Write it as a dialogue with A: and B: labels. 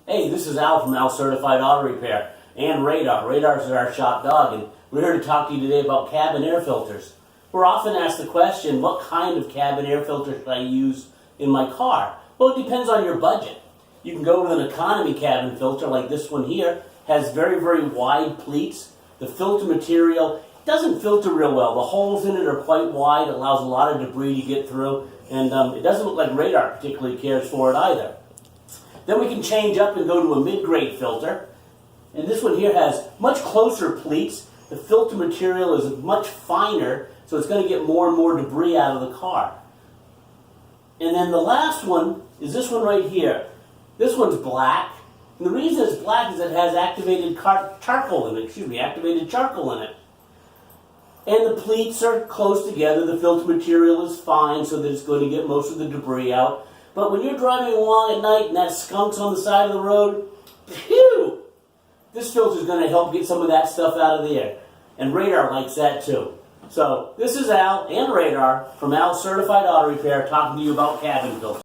A: Hey, this is Al from Al Certified Auto Repair and Radar. Radar is our shop dog, and we're here to talk to you today about cabin air filters. We're often asked the question, what kind of cabin air filter should I use in my car? Well, it depends on your budget. You can go with an economy cabin filter like this one here. Has very, very wide pleats. The filter material doesn't filter real well. The holes in it are quite wide. It allows a lot of debris to get through, and it doesn't look like Radar particularly cares for it either. Then we can change up and go to a mid-grade filter. And this one here has much closer pleats. The filter material is much finer, so it's going to get more and more debris out of the car. And then the last one is this one right here. This one's black. And the reason it's black is it has activated charcoal in it. Activated charcoal in it. And the pleats are close together. The filter material is fine, so that it's going to get most of the debris out. But when you're driving along at night and that skunk's on the side of the road, phew! This filter is going to help get some of that stuff out of the air. And Radar likes that too. So this is Al and Radar from Al Certified Auto Repair talking to you about cabin filters.